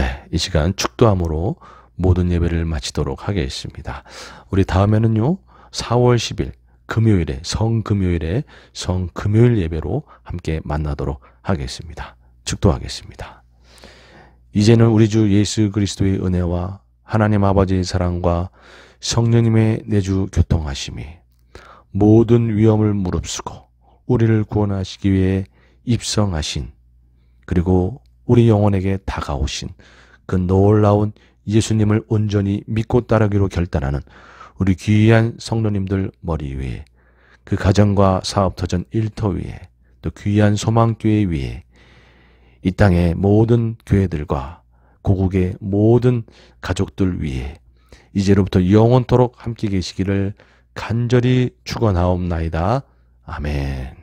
네, 이 시간 축도함으로 모든 예배를 마치도록 하겠습니다. 우리 다음에는요, 4월 10일 금요일에 성금요일 예배로 함께 만나도록 하겠습니다. 축도하겠습니다. 이제는 우리 주 예수 그리스도의 은혜와 하나님 아버지의 사랑과 성령님의 내주 교통하심이 모든 위험을 무릅쓰고 우리를 구원하시기 위해 입성하신, 그리고 우리 영혼에게 다가오신 그 놀라운 예수님을 온전히 믿고 따르기로 결단하는 우리 귀한 성도님들 머리 위에, 그 가정과 사업터전 일터 위에, 또 귀한 소망교회 위에, 이 땅의 모든 교회들과 고국의 모든 가족들 위에 이제로부터 영원토록 함께 계시기를 간절히 축원하옵나이다. 아멘.